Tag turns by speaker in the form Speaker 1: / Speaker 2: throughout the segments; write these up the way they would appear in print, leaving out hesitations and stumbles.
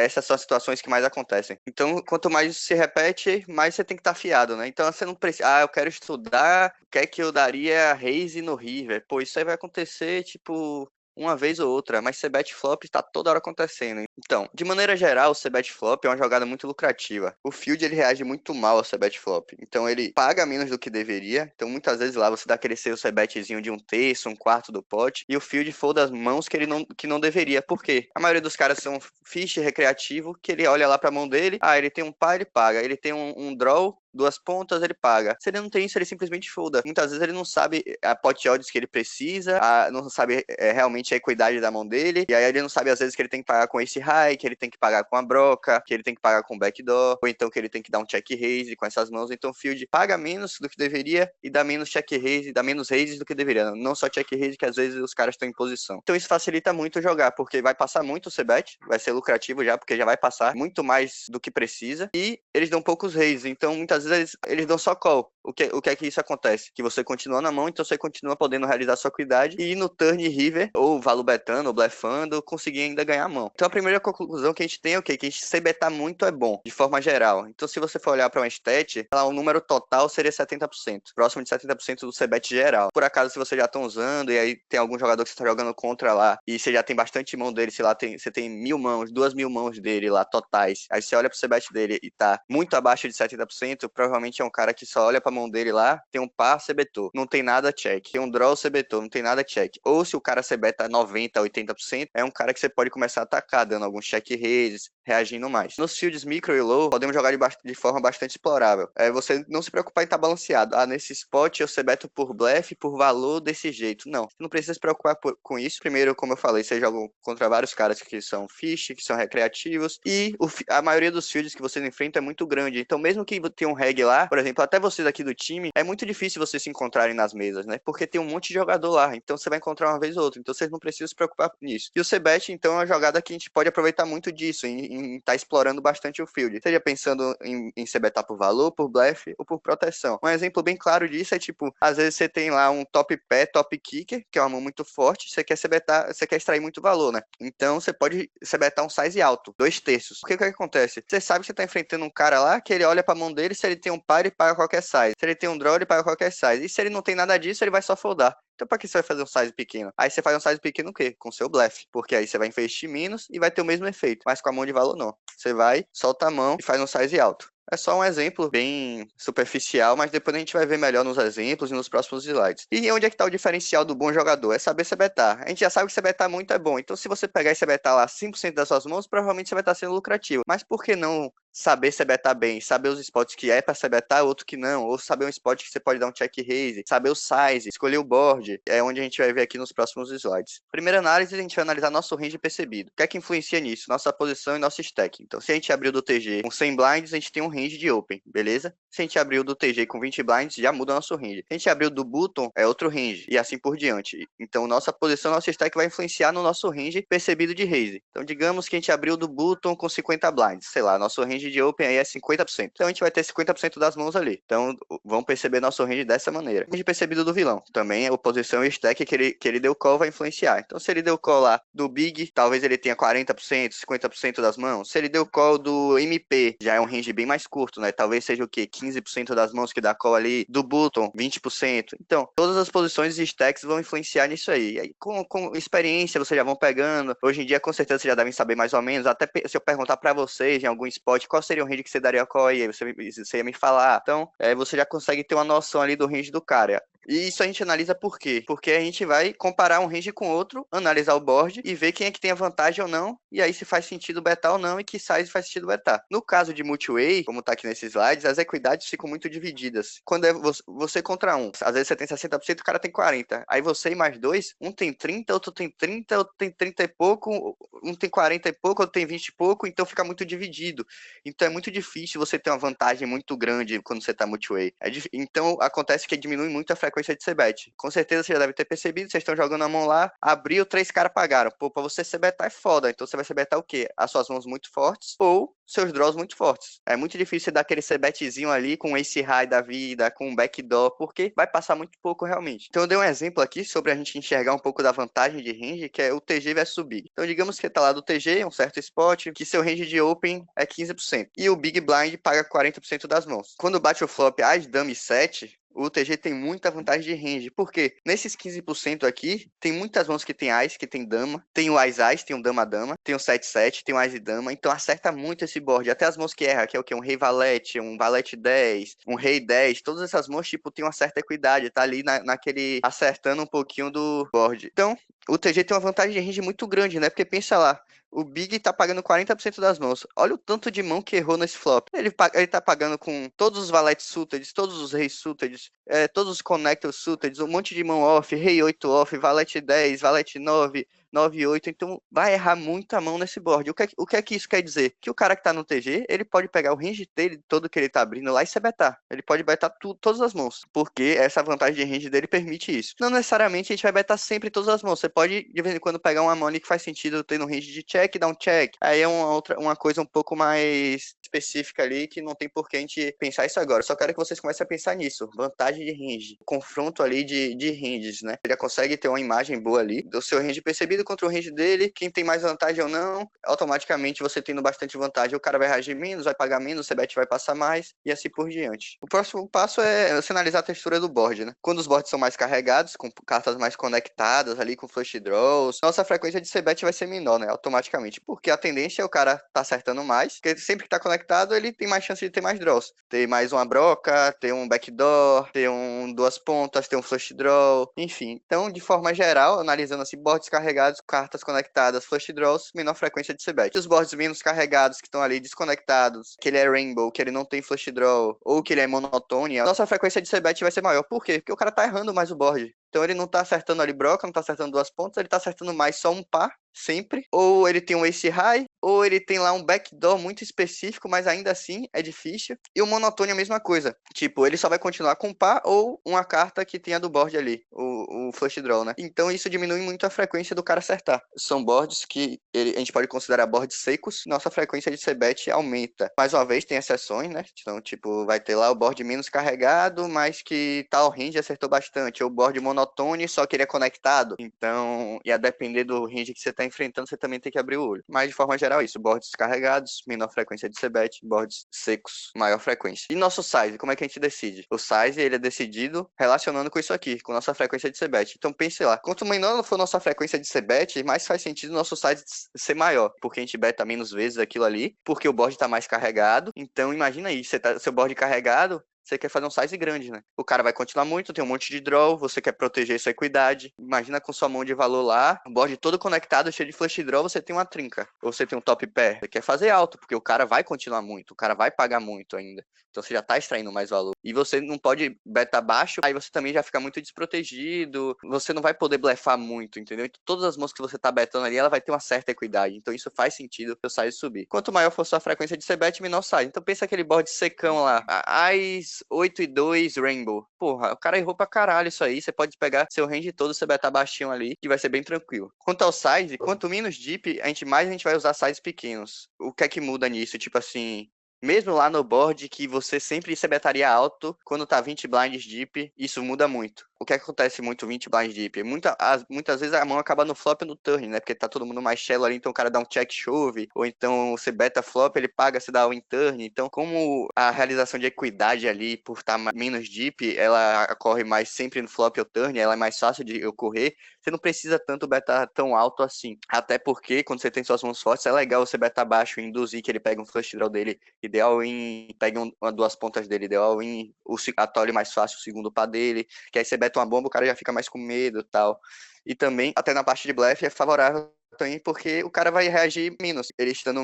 Speaker 1: essas são as situações que mais acontecem. Então, quanto mais se repete, mais você tem que estar afiado, né? Então, você não precisa, eu quero estudar, o que é que eu daria raise no river? Pô, isso aí vai acontecer, tipo, uma vez ou outra, mas C-bet flop tá toda hora acontecendo. Então, de maneira geral, o C-bet flop é uma jogada muito lucrativa. O field, ele reage muito mal ao C-bet flop. Então, ele paga menos do que deveria. Então, muitas vezes lá você dá aquele seu C-betzinho de um terço, um quarto do pote, e o field folda as mãos que não deveria. Por quê? A maioria dos caras são fish recreativo, que ele olha lá pra mão dele, ele tem um par, ele paga. Ele tem um draw, duas pontas, ele paga. Se ele não tem isso, ele simplesmente folda. Muitas vezes ele não sabe a pot odds que ele precisa, não sabe realmente a equidade da mão dele, e aí ele não sabe às vezes que ele tem que pagar com esse high, que ele tem que pagar com a broca, que ele tem que pagar com backdoor, ou então que ele tem que dar um check raise com essas mãos. Então o field paga menos do que deveria e dá menos check raise, dá menos raises do que deveria. Não só check raise, que às vezes os caras estão em posição. Então isso facilita muito jogar, porque vai passar muito o C-bet, vai ser lucrativo já, porque já vai passar muito mais do que precisa, e eles dão poucos raises, então muitas vezes eles dão só call. O que é que isso acontece? Que você continua na mão, então você continua podendo realizar sua equidade e no turn river, ou value betando, ou blefando, conseguir ainda ganhar a mão. Então a primeira conclusão que a gente tem é o quê? Que a gente C-betar muito é bom, de forma geral. Então se você for olhar para uma stat, o número total seria 70%, próximo de 70% do C-bet geral. Por acaso, se você já estão usando, e aí tem algum jogador que você está jogando contra lá, e você já tem bastante mão dele, sei lá, você tem 1.000 mãos, 2.000 mãos dele lá, totais, aí você olha pro C-bet dele e tá muito abaixo de 70%, provavelmente é um cara que só olha pra mão dele lá, tem um par, C-betou, não tem nada, check. Tem um draw, C-betou, não tem nada, check. Ou se o cara C-beta 90%, 80%, é um cara que você pode começar a atacar, dando alguns check raises, reagindo mais. Nos fields micro e low, podemos jogar de forma bastante explorável. Você não se preocupar em estar balanceado. Nesse spot eu C-beto por blefe, por valor, desse jeito. Não, você não precisa se preocupar com isso. Primeiro, como eu falei, você joga contra vários caras que são fish, que são recreativos, e a maioria dos fields que você enfrenta é muito grande. Então, mesmo que tenha um reg lá, por exemplo, até vocês aqui do time, é muito difícil vocês se encontrarem nas mesas, né? Porque tem um monte de jogador lá, então você vai encontrar uma vez ou outra. Então, vocês não precisam se preocupar nisso. E o C-bet, então, é uma jogada que a gente pode aproveitar muito disso, em estar explorando bastante o field. Seja pensando em C-betar por valor, por blefe ou por proteção. Um exemplo bem claro disso é, tipo, às vezes você tem lá um top pé, top kicker, que é uma mão muito forte, você quer C-betar, você quer extrair muito valor, né? Então, você pode C-betar um size alto, 2/3. O que acontece? Você sabe que você tá enfrentando um cara lá, que ele olha pra mão dele, se ele tem um par, ele paga qualquer size. Se ele tem um draw, ele paga qualquer size. E se ele não tem nada disso, ele vai só foldar. Então, pra que você vai fazer um size pequeno? Aí você faz um size pequeno o quê? Com seu blefe. Porque aí você vai investir menos e vai ter o mesmo efeito. Mas com a mão de valor, não. Você vai, solta a mão e faz um size alto. É só um exemplo bem superficial, mas depois a gente vai ver melhor nos exemplos e nos próximos slides. E onde é que está o diferencial do bom jogador? É saber C-betar. A gente já sabe que C-betar muito é bom. Então, se você pegar e C-betar lá 5% das suas mãos, provavelmente você vai estar sendo lucrativo. Mas por que não saber C-betar bem? Saber os spots que é para C-betar, outro que não. Ou saber um spot que você pode dar um check raise. Saber o size, escolher o board. É onde a gente vai ver aqui nos próximos slides. Primeira análise, a gente vai analisar nosso range percebido. O que é que influencia nisso? Nossa posição e nosso stack. Então, se a gente abriu do TG com 100 blinds, a gente tem um range de open, beleza? Se a gente abriu do TG com 20 blinds, já muda nosso range. Se a gente abriu do button, é outro range, e assim por diante. Então, nossa posição, nosso stack vai influenciar no nosso range percebido de raise. Então, digamos que a gente abriu do button com 50 blinds, sei lá, nosso range de open aí é 50%. Então, a gente vai ter 50% das mãos ali. Então, vamos perceber nosso range dessa maneira. Range percebido do vilão. Também a posição e o stack que ele deu call vai influenciar. Então, se ele deu call lá do big, talvez ele tenha 40%, 50% das mãos. Se ele deu call do MP, já é um range bem mais curto, né? Talvez seja o quê? 15% das mãos que dá call ali. Do button, 20%. Então, todas as posições e stacks vão influenciar nisso aí. E aí, com experiência, vocês já vão pegando. Hoje em dia, com certeza, vocês já devem saber mais ou menos. Até se eu perguntar pra vocês, em algum spot, qual seria o range que você daria call aí? Você ia me falar. Então, você já consegue ter uma noção ali do range do cara. E isso a gente analisa por quê? Porque a gente vai comparar um range com outro, analisar o board e ver quem é que tem a vantagem ou não, e aí se faz sentido betar ou não e que size faz sentido betar. No caso de multi-way, como tá aqui nesses slides, as equidades ficam muito divididas. Quando é você contra um, às vezes você tem 60%, o cara tem 40%. Aí você e mais dois, um tem 30%, outro tem 30%, outro tem 30 e pouco, um tem 40 e pouco, outro tem 20 e pouco, então fica muito dividido. Então é muito difícil você ter uma vantagem muito grande quando você tá multi-way. Então acontece que diminui muito a frequência frequência de c-bet. Com certeza você já deve ter percebido, vocês estão jogando a mão lá, abriu, 3 caras pagaram. Pô, pra você c-betar é foda, então você vai c-betar o quê? As suas mãos muito fortes ou seus draws muito fortes. É muito difícil você dar aquele c-betzinho ali com ace high da vida, com um backdoor, porque vai passar muito pouco realmente. Então eu dei um exemplo aqui sobre a gente enxergar um pouco da vantagem de range, que é o TG versus o Big. Então digamos que tá lá do TG, um certo spot, que seu range de open é 15%. E o Big Blind paga 40% das mãos. Quando bate o flop as dama e 7, o TG tem muita vantagem de range, porque nesses 15% aqui, tem muitas mãos que tem Ás, que tem Dama, tem o Ás-Ás, tem o Dama-Dama, tem o 7-7, tem o Ás e Dama, então acerta muito esse board. Até as mãos que erram, que é o quê? Um Rei-Valete, um Valete 10, um Rei-10, todas essas mãos, tipo, tem uma certa equidade, tá ali naquele, acertando um pouquinho do board. Então, o TG tem uma vantagem de range muito grande, né? Porque pensa lá, o Big tá pagando 40% das mãos. Olha o tanto de mão que errou nesse flop. Ele tá pagando com todos os valetes suited, todos os reis suited, todos os connectors suited, um monte de mão off, rei 8 off, valete 10, valete 9, 9 8. Então vai errar muita mão nesse board. O que é que isso quer dizer? Que o cara que tá no TG, ele pode pegar o range dele todo que ele tá abrindo lá e se betar. Ele pode betar todas as mãos. Porque essa vantagem de range dele permite isso. Não necessariamente a gente vai betar sempre todas as mãos. Você pode, de vez em quando, pegar uma money que faz sentido ter no range de check, dar um check. Aí é uma coisa um pouco mais específica ali que não tem por que a gente pensar isso agora. Só quero que vocês comecem a pensar nisso. Vantagem de range. Confronto ali de ranges, né? Ele já consegue ter uma imagem boa ali do seu range percebido contra o range dele. Quem tem mais vantagem ou não, automaticamente você tendo bastante vantagem, o cara vai reagir menos, vai pagar menos, o CBET vai passar mais e assim por diante. O próximo passo é você analisar a textura do board, né? Quando os boards são mais carregados, com cartas mais conectadas ali, com flush draws, nossa frequência de CBET vai ser menor, né? Automaticamente. Porque a tendência é o cara tá acertando mais, porque sempre que tá conectado, ele tem mais chance de ter mais draws. Ter mais uma broca, ter um backdoor, ter duas pontas, ter um flush draw, enfim. Então, de forma geral, analisando assim, boards carregados, cartas conectadas, flush draws, menor frequência de CBET. Os boards menos carregados, que estão ali desconectados, que ele é rainbow, que ele não tem flush draw, ou que ele é monotone, a nossa frequência de CBET vai ser maior. Por quê? Porque o cara tá errando mais o board. Então ele não tá acertando ali broca, não tá acertando duas pontas, ele tá acertando mais só um par, sempre. Ou ele tem um ace high, ou ele tem lá um backdoor muito específico, mas ainda assim é difícil. E o monotone é a mesma coisa. Tipo, ele só vai continuar com par ou uma carta que tenha do board ali, o flush draw, né? Então isso diminui muito a frequência do cara acertar. São boards que a gente pode considerar boards secos, nossa frequência de c-bet aumenta. Mais uma vez, tem exceções, né? Então, tipo, vai ter lá o board menos carregado, mas que tal range acertou bastante. Ou board monotone, só que ele é conectado. Então, e a depender do range que você tá enfrentando, você também tem que abrir o olho. Mas, de forma geral, é isso. Boards carregados, menor frequência de c-bet. Boards secos, maior frequência. E nosso size, como é que a gente decide? O size, ele é decidido relacionando com isso aqui, com nossa frequência de c-bet. Então, pense lá. Quanto menor for nossa frequência de c-bet, mais faz sentido o nosso size ser maior. Porque a gente beta menos vezes aquilo ali, porque o board tá mais carregado. Então, imagina aí, seu board carregado, você quer fazer um size grande, né? O cara vai continuar muito, tem um monte de draw, você quer proteger sua equidade. Imagina com sua mão de valor lá, o board todo conectado, cheio de flush draw, você tem uma trinca. Ou você tem um top pair. Você quer fazer alto, porque o cara vai continuar muito, o cara vai pagar muito ainda. Então você já tá extraindo mais valor. E você não pode beta baixo, aí você também já fica muito desprotegido, você não vai poder blefar muito, entendeu? Então todas as mãos que você tá betando ali, ela vai ter uma certa equidade. Então isso faz sentido o size subir. Quanto maior for sua frequência de c-bet, menor size. Então pensa aquele board secão lá, Ás 8 e 2 Rainbow. Porra, o cara errou pra caralho isso aí. Você pode pegar seu range todo, você betar baixinho ali, que vai ser bem tranquilo. Quanto ao size, quanto menos deep, mais a gente vai usar sizes pequenos. O que é que muda nisso? Tipo assim, mesmo lá no board que você sempre se betaria alto, quando tá 20 blinds deep, isso muda muito. O que acontece muito 20 blinds deep? Muitas vezes a mão acaba no flop e no turn, né? Porque tá todo mundo mais shallow ali, então o cara dá um check shove, ou então você beta flop, ele paga, você dá o in turn. Então, como a realização de equidade ali, por estar menos deep, ela ocorre mais sempre no flop ou turn, ela é mais fácil de ocorrer, você não precisa tanto betar tão alto assim. Até porque, quando você tem suas mãos fortes, é legal você betar baixo e induzir que ele pega um flush draw dele, ideal em pega duas pontas dele, ideal em atole mais fácil o segundo par dele, que aí você beta uma bomba, o cara já fica mais com medo e tal. E também, até na parte de blefe, é favorável também porque o cara vai reagir menos. Ele estando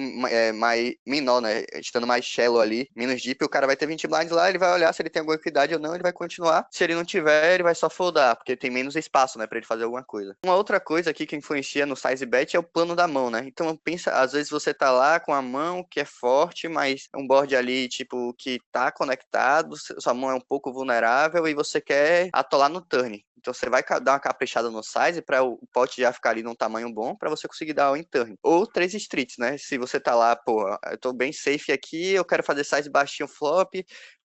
Speaker 1: mais menor, né? Estando mais shallow ali, menos deep, o cara vai ter 20 blinds lá, ele vai olhar se ele tem alguma equidade ou não, ele vai continuar. Se ele não tiver, ele vai só foldar, porque tem menos espaço, né, pra ele fazer alguma coisa. Uma outra coisa aqui que influencia no size bet é o plano da mão, né? Então pensa, às vezes você tá lá com a mão que é forte, mas é um board ali, tipo, que tá conectado, sua mão é um pouco vulnerável e você quer atolar no turn. Então você vai dar uma caprichada no size para o pote já ficar ali num tamanho bom para você conseguir dar o in turn. Ou 3 streets, né? Se você tá lá, pô, eu tô bem safe aqui, eu quero fazer size baixinho flop,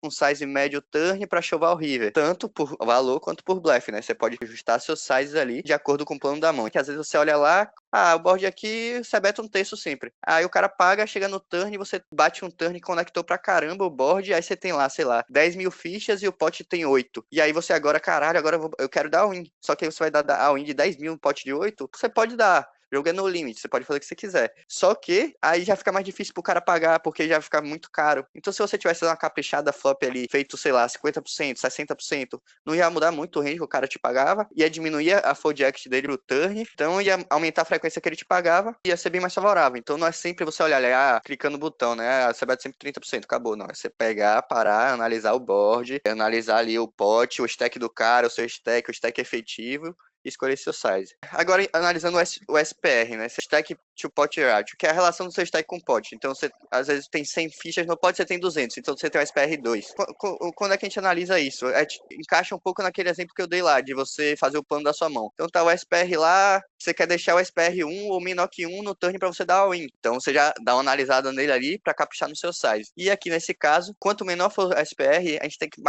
Speaker 1: um size médio turn para chovar o river. Tanto por valor quanto por bluff, né? Você pode ajustar seus sizes ali de acordo com o plano da mão. Que às vezes você olha lá, o board aqui, você beta um terço sempre. Aí o cara paga, chega no turn, você bate um turn, conectou pra caramba o board, aí você tem lá, sei lá, 10 mil fichas e o pote tem 8. E aí você agora, caralho, agora eu quero dar win. Só que aí você vai dar a win de 10 mil no pote de 8, você pode dar. O jogo é no limite, você pode fazer o que você quiser. Só que aí já fica mais difícil pro cara pagar, porque já fica muito caro. Então se você tivesse uma caprichada flop ali, feito, sei lá, 50%, 60%, não ia mudar muito o range que o cara te pagava, ia diminuir a fold act dele no turn, então ia aumentar a frequência que ele te pagava, ia ser bem mais favorável. Então não é sempre você olhar ali, clicando no botão, né? Você bate sempre 30%, acabou. Não, é você pegar, parar, analisar o board, analisar ali o pot, o stack do cara, o seu stack, o stack efetivo, e escolher seu size. Agora, analisando o SPR, né? Stack to pot ratio, que é a relação do seu stack com o pot. Então, você, às vezes, tem 100 fichas no pot, você tem 200. Então, você tem o SPR 2. Quando é que a gente analisa isso? Encaixa um pouco naquele exemplo que eu dei lá, de você fazer o plano da sua mão. Então, tá o SPR lá, você quer deixar o SPR 1 ou menor que 1 no turn para você dar all-in. Então, você já dá uma analisada nele ali para caprichar no seu size. E aqui, nesse caso, quanto menor for o SPR, a gente tem que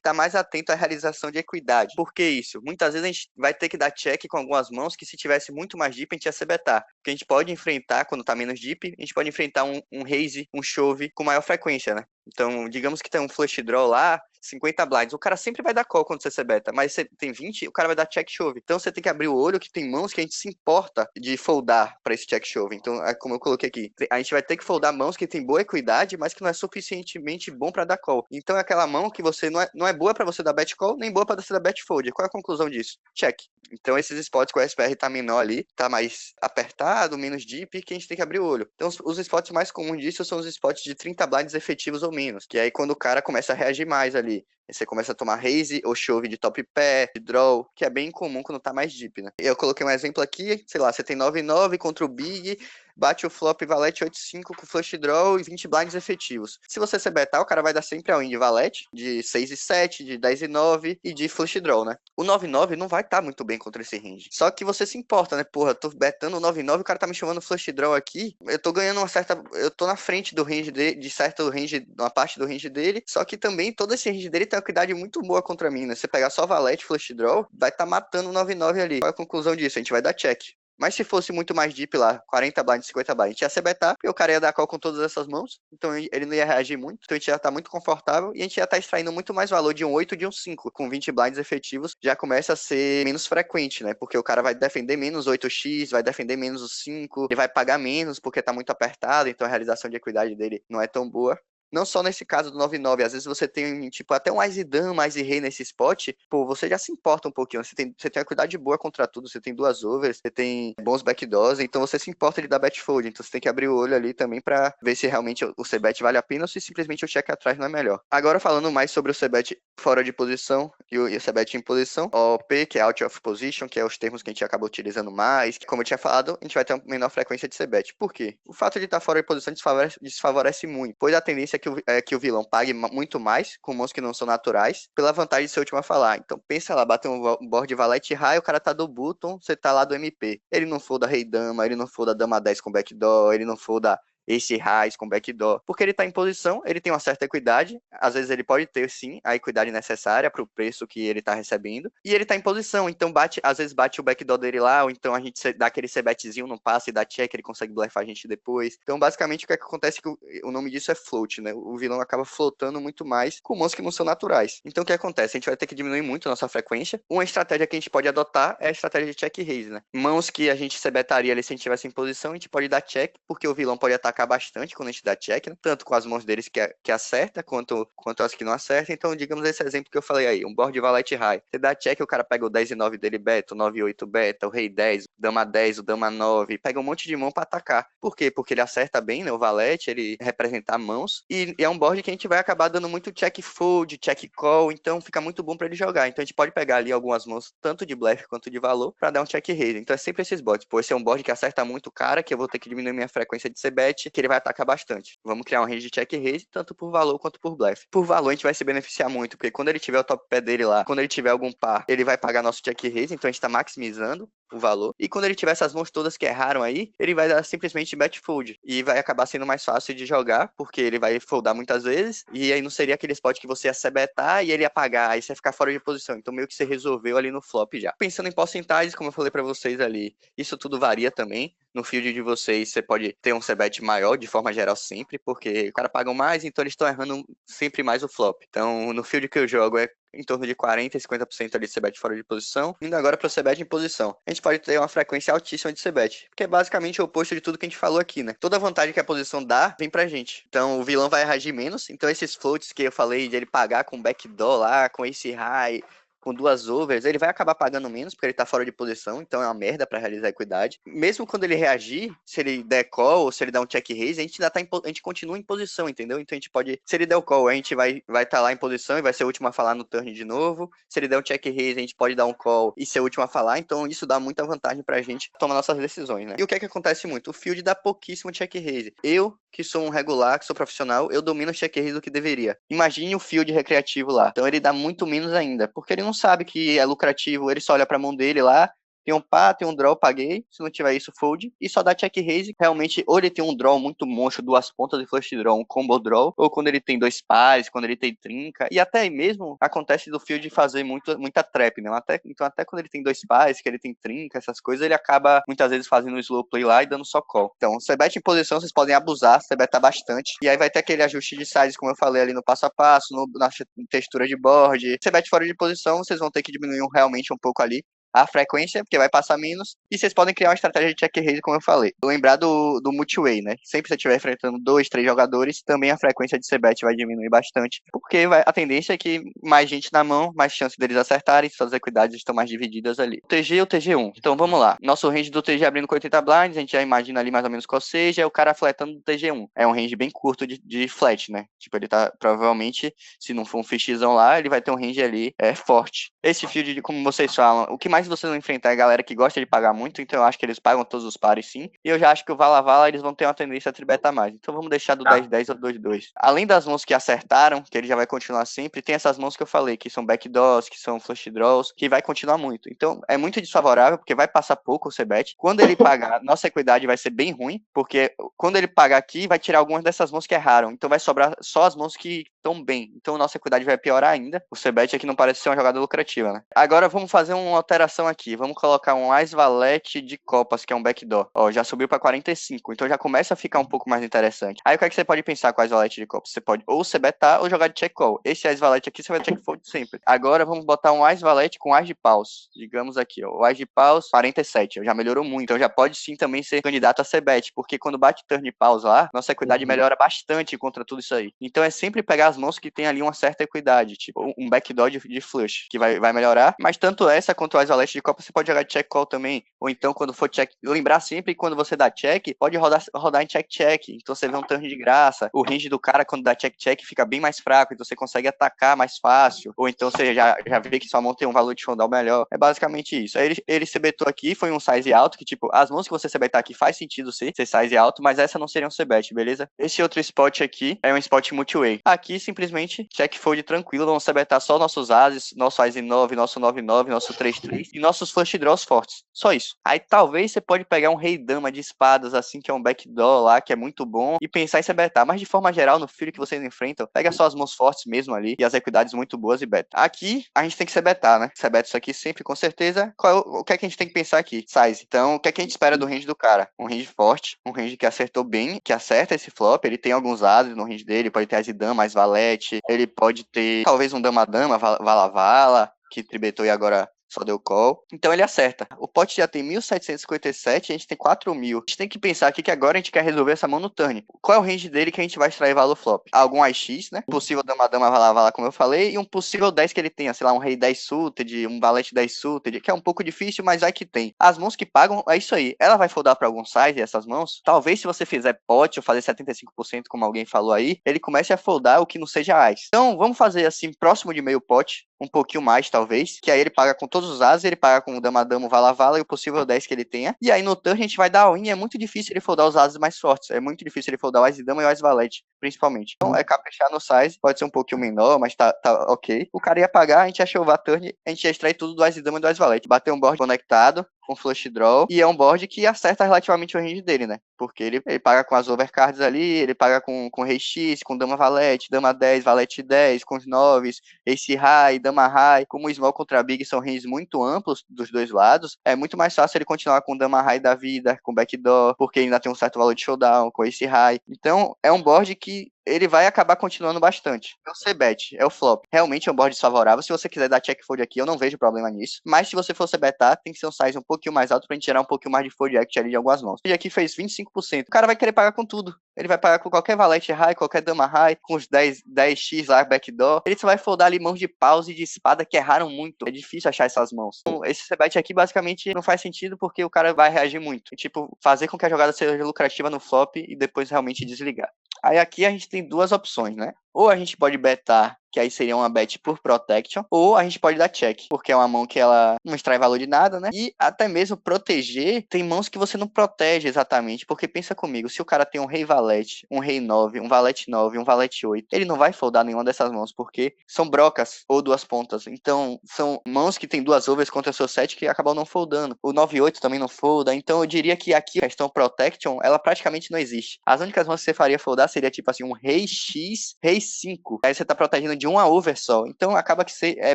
Speaker 1: estar mais atento à realização de equidade. Por que isso? Muitas vezes a gente vai ter que dar check com algumas mãos que se tivesse muito mais deep, a gente ia se betar. Porque a gente pode enfrentar, quando tá menos deep, a gente pode enfrentar um raise, um shove com maior frequência, né? Então, digamos que tem um flush draw lá, 50 blinds. O cara sempre vai dar call quando você se beta, mas você tem 20, o cara vai dar check shove. Então você tem que abrir o olho que tem mãos que a gente se importa de foldar para esse check shove. Então, é como eu coloquei aqui, a gente vai ter que foldar mãos que tem boa equidade, mas que não é suficientemente bom para dar call. Então é aquela mão que você não é boa para você dar bet call, nem boa para você dar bet fold. Qual é a conclusão disso? Check. Então esses spots com o SPR tá menor ali, tá mais apertado, menos deep, que a gente tem que abrir o olho. Então os spots mais comuns disso são os spots de 30 blinds efetivos ou menos, que é aí quando o cara começa a reagir mais ali. Você começa a tomar raise ou shove de top pair, de draw, que é bem comum quando tá mais deep, né? Eu coloquei um exemplo aqui, sei lá, você tem 9-9 contra o Big, bate o flop valete 8-5 com flush draw e 20 blinds efetivos. Se você se betar, o cara vai dar sempre a win de valete, de 6-7, de 10-9 e de flush draw, né? O 9-9 não vai estar muito bem contra esse range. Só que você se importa, né? Porra, eu tô betando o 9-9, o cara tá me chamando flush draw aqui, eu tô ganhando uma certa... Eu tô na frente do range dele, de certo range, uma parte do range dele, só que também todo esse range dele tem uma equidade muito boa contra mim, né? Se você pegar só valete, flush draw, vai estar matando o 9-9 ali. Qual é a conclusão disso? A gente vai dar check. Mas se fosse muito mais deep lá, 40 blinds, 50 blinds, a gente ia se betar, porque o cara ia dar call com todas essas mãos, então ele não ia reagir muito, então a gente ia estar muito confortável e a gente ia estar extraindo muito mais valor de um 8 de um 5, com 20 blinds efetivos, já começa a ser menos frequente, né? Porque o cara vai defender menos 8x, vai defender menos o 5, ele vai pagar menos porque tá muito apertado, então a realização de equidade dele não é tão boa. Não só nesse caso do 9-9, às vezes você tem, tipo, até um Ice Dan, um Ice Rei nesse spot, pô, você já se importa um pouquinho, você tem uma cuidado boa contra tudo, você tem duas overs, você tem bons backdoors, então você se importa de dar bet fold, então você tem que abrir o olho ali também pra ver se realmente o C-bet vale a pena ou se simplesmente o check atrás não é melhor. Agora falando mais sobre o C-bet fora de posição e o C-bet em posição, OP, que é out of position, que é os termos que a gente acaba utilizando mais, que, como eu tinha falado, a gente vai ter uma menor frequência de C-bet. Por quê? O fato de estar fora de posição desfavorece muito, pois a tendência é que o vilão pague muito mais com mãos que não são naturais, pela vantagem de ser o último a falar. Então pensa lá, bater um board valete high, o cara tá do button, você tá lá do MP. Ele não folda rei dama, ele não folda dama 10 com backdoor, ele não folda esse raiz com backdoor, porque ele está em posição, ele tem uma certa equidade, às vezes ele pode ter sim a equidade necessária para o preço que ele está recebendo, e ele está em posição, então às vezes bate o backdoor dele lá, ou então a gente dá aquele c-betzinho no passe e dá check, ele consegue blefar a gente depois. Então basicamente o que acontece é que o nome disso é float, né? O vilão acaba flotando muito mais com mãos que não são naturais. Então o que acontece? A gente vai ter que diminuir muito a nossa frequência. Uma estratégia que a gente pode adotar é a estratégia de check raise, né? Mãos que a gente c-betaria ali se a gente estivesse em posição, a gente pode dar check, porque o vilão pode atacar atacar bastante quando a gente dá check, né? Tanto com as mãos deles que acerta, quanto as que não acertam. Então, digamos esse exemplo que eu falei aí, um board de valete high. Você dá check, o cara pega o 10 e 9 dele beta, o 9 e 8 beta, o rei 10, o dama 10, o dama 9, pega um monte de mão pra atacar. Por quê? Porque ele acerta bem, né? O valete, ele representa mãos, e é um board que a gente vai acabar dando muito check fold, check call, então fica muito bom pra ele jogar. Então a gente pode pegar ali algumas mãos, tanto de blefe quanto de valor, pra dar um check raise. Então é sempre esses boards. Pô, esse é um board que acerta muito o cara, que eu vou ter que diminuir minha frequência de c-bet, que ele vai atacar bastante. Vamos criar um range de check raise, tanto por valor quanto por blefe. Por valor a gente vai se beneficiar muito, porque quando ele tiver o top pé dele lá, quando ele tiver algum par, ele vai pagar nosso check raise, então a gente tá maximizando o valor. E quando ele tiver essas mãos todas que erraram aí, ele vai dar simplesmente bet fold. E vai acabar sendo mais fácil de jogar, porque ele vai foldar muitas vezes. E aí não seria aquele spot que você ia c-betar e ele ia pagar, aí você ia ficar fora de posição. Então meio que você resolveu ali no flop já. Pensando em porcentagens, como eu falei pra vocês ali, isso tudo varia também. No field de vocês, você pode ter um c-bet maior, de forma geral sempre, porque o cara paga mais, então eles estão errando sempre mais o flop. Então, no field que eu jogo é em torno de 40% e 50% ali de c-bet fora de posição. Indo agora para o c-bet em posição. A gente pode ter uma frequência altíssima de c-bet, que é basicamente o oposto de tudo que a gente falou aqui, né? Toda a vantagem que a posição dá, vem pra gente. Então, o vilão vai reagir menos. Então, esses floats que eu falei de ele pagar com backdoor lá, com ace high, com duas overs, ele vai acabar pagando menos, porque ele tá fora de posição, então é uma merda pra realizar a equidade. Mesmo quando ele reagir, se ele der call ou se ele der um check raise, a gente ainda tá a gente continua em posição, entendeu? Então a gente pode, se ele der o call, a gente vai tá lá em posição e vai ser o último a falar no turn de novo. Se ele der um check raise, a gente pode dar um call e ser o último a falar, então isso dá muita vantagem pra gente tomar nossas decisões, né? E o que é que acontece muito? O field dá pouquíssimo check raise. Eu, que sou um regular, que sou profissional, eu domino o check raise do que deveria. Imagine o field recreativo lá. Então ele dá muito menos ainda, porque ele não sabe que é lucrativo, ele só olha pra mão dele lá, tem um pá, tem um draw, paguei, se não tiver isso, fold, e só dá check raise, realmente, ou ele tem um draw muito monstro, duas pontas de flush draw, um combo draw, ou quando ele tem dois pares, quando ele tem trinca, e até mesmo acontece do field fazer muita trap, né, então até quando ele tem dois pares, que ele tem trinca, essas coisas, ele acaba muitas vezes fazendo um slow play lá e dando só call. Então, se bet em posição, vocês podem abusar, se beta bastante, e aí vai ter aquele ajuste de size, como eu falei ali no passo a passo, na textura de board, se bet fora de posição, vocês vão ter que diminuir realmente um pouco ali a frequência, porque vai passar menos, e vocês podem criar uma estratégia de check raise, como eu falei. Lembrar do multi-way, né? Sempre que você estiver enfrentando 2, 3 jogadores, também a frequência de c-bet vai diminuir bastante, porque a tendência é que mais gente na mão, mais chance deles acertarem, suas equidades estão mais divididas ali. O TG e o TG1. Então vamos lá. Nosso range do TG abrindo com 80 blinds, a gente já imagina ali mais ou menos qual seja, é o cara flatando do TG1. É um range bem curto de flat, né? Tipo, ele tá, provavelmente, se não for um fishzão lá, ele vai ter um range ali forte. Esse field, como vocês falam, o que mais vocês vão enfrentar é a galera que gosta de pagar muito, então eu acho que eles pagam todos os pares sim. E eu já acho que o Vala Vala eles vão ter uma tendência a tribetar mais. Então vamos deixar do 10-10 ou 2-2. Além das mãos que acertaram, que ele já vai continuar sempre, tem essas mãos que eu falei, que são backdoors, que são flush draws, que vai continuar muito. Então é muito desfavorável, porque vai passar pouco o c-bet. Quando ele pagar, nossa equidade vai ser bem ruim, porque quando ele pagar aqui, vai tirar algumas dessas mãos que erraram. Então vai sobrar só as mãos que estão bem. Então nossa equidade vai piorar ainda. O c-bet aqui não parece ser uma jogada lucrativa, né? Agora vamos fazer uma alteração aqui. Vamos colocar um Ás Valete de copas, que é um backdoor. Ó, já subiu para 45, então já começa a ficar um pouco mais interessante. Aí o que é que você pode pensar com Ás Valete de copas? Você pode ou c-betar ou jogar de check call. Esse Ás Valete aqui você vai check fold sempre. Agora vamos botar um Ás Valete com Ás de paus. Digamos aqui, ó. O Ás de paus, 47. Já melhorou muito. Então já pode sim também ser candidato a c-bet, porque quando bate turn de paus lá, nossa equidade melhora bastante contra tudo isso aí. Então é sempre pegar as mãos que tem ali uma certa equidade, tipo um backdoor de flush, que vai melhorar. Mas tanto essa quanto o Ás Valete de copas você pode jogar de check call também, ou então quando for check, lembrar sempre que quando você dá check, pode rodar em check, então você vê um turn de graça, o range do cara quando dá check fica bem mais fraco, então você consegue atacar mais fácil, ou então você já vê que sua mão tem um valor de showdown melhor, é basicamente isso. Aí ele c-betou aqui, foi um size alto, que tipo, as mãos que você c-betar aqui faz sentido ser size alto, mas essa não seria um c-bet, beleza? Esse outro spot aqui é um spot multi-way. Aqui simplesmente check fold tranquilo, vamos c-betar só nossos ases, nosso Ás 9, nosso 9-9, nosso 3-3 e nossos flush draws fortes. Só isso. Aí talvez você pode pegar um rei dama de espadas, assim, que é um backdoor lá, que é muito bom, e pensar em se betar. Mas de forma geral, no field que vocês enfrentam, pega só as mãos fortes mesmo ali, e as equidades muito boas e beta. Aqui, a gente tem que se betar, né? Se beta isso aqui sempre, com certeza. O que é que a gente tem que pensar aqui? Size. Então, o que é que a gente espera do range do cara? Um range forte, um range que acertou bem, que acerta esse flop, ele tem alguns ases no range dele, pode ter as dama, mais valete, ele pode ter, talvez um dama-dama, vala-vala, que tribetou e agora Só deu call. Então ele acerta. O pote já tem 1757, a gente tem 4000. A gente tem que pensar aqui que agora a gente quer resolver essa mão no turn. Qual é o range dele que a gente vai extrair valor flop? Algum AX, né? Possível dama-dama vai lá, como eu falei. E um possível 10 que ele tenha, sei lá, um rei 10 suited, um valete 10 suited, que é um pouco difícil, mas vai que tem. As mãos que pagam, é isso aí. Ela vai foldar para algum size, essas mãos. Talvez se você fizer pot ou fazer 75%, como alguém falou aí, ele comece a foldar o que não seja AS. Então, vamos fazer assim, próximo de meio pot, um pouquinho mais, talvez, que aí ele paga com todos os ases, ele paga com o dama-dama, o vala-vala e o possível 10 que ele tenha. E aí no turn a gente vai dar all-in, é muito difícil ele foldar os ases mais fortes, é muito difícil ele foldar o as-dama e o as-valete, principalmente. Então é caprichar no size, pode ser um pouquinho menor, mas tá ok. O cara ia pagar, a gente ia chovar turn, a gente ia extrair tudo do as-dama e do as-valete. Bater um board conectado, com flush draw, e é um board que acerta relativamente o range dele, né? Porque ele paga com as overcards ali, ele paga com rei X, com dama valete, dama 10, valete 10, com os 9, ace high, dama high. Como o small contra big são ranges muito amplos dos dois lados, é muito mais fácil ele continuar com dama high da vida, com backdoor, porque ainda tem um certo valor de showdown, com ace high. Então, é um board que ele vai acabar continuando bastante. É o C-bet, é o flop. Realmente é um board desfavorável. Se você quiser dar check fold aqui, eu não vejo problema nisso. Mas se você for C-betar, tem que ser um size um pouquinho mais alto pra gente gerar um pouquinho mais de fold act ali de algumas mãos. E aqui fez 25%. O cara vai querer pagar com tudo. Ele vai pagar com qualquer valete high, qualquer dama high, com os 10x lá, backdoor. Ele só vai foldar ali mãos de pause e de espada que erraram muito. É difícil achar essas mãos. Então, esse C-bet aqui basicamente não faz sentido porque o cara vai reagir muito. E, tipo, fazer com que a jogada seja lucrativa no flop e depois realmente desligar. Aí aqui a gente tem duas opções, né? Ou a gente pode betar, que aí seria uma bet por protection, ou a gente pode dar check, porque é uma mão que ela não extrai valor de nada, né? E até mesmo proteger, tem mãos que você não protege exatamente, porque pensa comigo, se o cara tem um rei valete, um rei 9, um valete 9, um valete 8, ele não vai foldar nenhuma dessas mãos, porque são brocas ou duas pontas. Então, são mãos que tem duas overs contra o seu set que acabam não foldando. O 9-8 também não folda, então eu diria que aqui a questão protection, ela praticamente não existe. As únicas mãos que você faria foldar seria tipo assim, um rei X, rei 5. Aí você tá protegendo de uma over só. Então acaba que é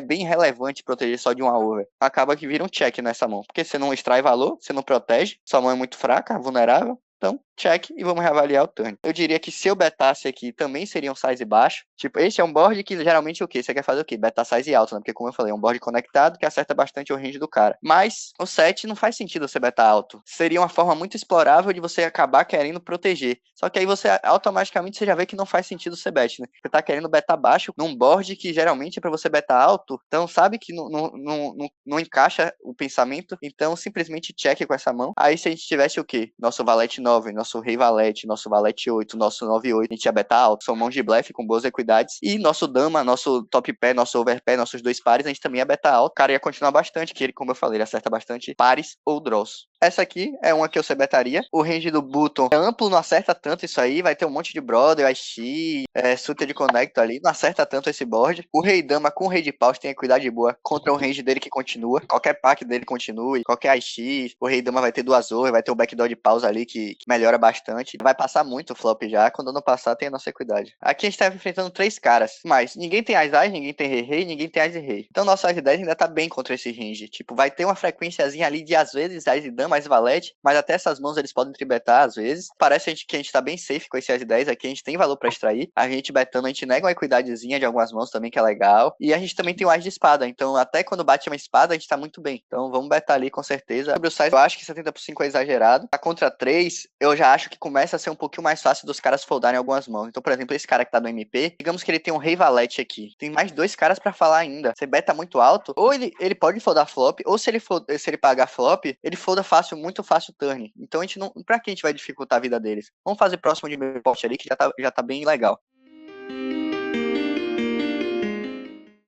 Speaker 1: bem relevante proteger só de uma over. Acaba que vira um check nessa mão. Porque você não extrai valor, você não protege, sua mão é muito fraca, vulnerável. Então, check e vamos reavaliar o turn. Eu diria que se eu betasse aqui, também seria um size baixo. Tipo, esse é um board que geralmente o quê? Você quer fazer o quê? Betar size alto, né? Porque como eu falei, é um board conectado que acerta bastante o range do cara. Mas o set não faz sentido você betar alto. Seria uma forma muito explorável de você acabar querendo proteger. Só que aí você automaticamente você já vê que não faz sentido ser bet, né? Você tá querendo betar baixo num board que geralmente é pra você betar alto. Então sabe que não encaixa o pensamento. Então simplesmente check com essa mão. Aí se a gente tivesse o quê? Nosso valete 9, nosso rei valete, nosso valete 8, nosso 9-8, a gente ia betar alto. São mãos de blefe com boas equidades. E nosso dama, nosso top pé, nosso overpé, nossos dois pares, a gente também ia betar alto. O cara ia continuar bastante, que ele, como eu falei, ele acerta bastante pares ou draws. Essa aqui é uma que eu betaria. O range do button é amplo, não acerta tanto isso aí. Vai ter um monte de brother, IX, suited de connect ali. Não acerta tanto esse board. O rei dama com o rei de paus tem equidade boa contra o range dele que continua. Qualquer pack dele continue, qualquer IX. O rei dama vai ter duas over, vai ter o backdoor de paus ali que melhora bastante. Vai passar muito o flop já. Quando não passar, tem a nossa equidade. Aqui a gente tá enfrentando três caras. Mas ninguém tem as ninguém tem rei, ninguém tem as e rei. Então nosso as 10 ainda tá bem contra esse range. Tipo, vai ter uma frequenciazinha ali de às vezes as e dama, mais valete, mas até essas mãos eles podem tribetar às vezes. Parece que a gente tá bem safe com esse as 10 aqui, a gente tem valor pra extrair. A gente betando, a gente nega uma equidadezinha de algumas mãos também, que é legal. E a gente também tem o as de espada, então até quando bate uma espada, a gente tá muito bem. Então vamos betar ali com certeza. Sobre o size, eu acho que 70/5 é exagerado. Tá contra 3, eu já acho que começa a ser um pouquinho mais fácil dos caras foldarem algumas mãos. Então, por exemplo, esse cara que tá no MP, digamos que ele tem um rei valete aqui. Tem mais dois caras pra falar ainda. Você beta muito alto, ou ele pode foldar flop, ou se ele pagar flop, ele folda fácil, muito fácil turn. Então a gente não. Pra que a gente vai dificultar a vida deles? Vamos fazer próximo de meio pote ali, que já tá bem legal.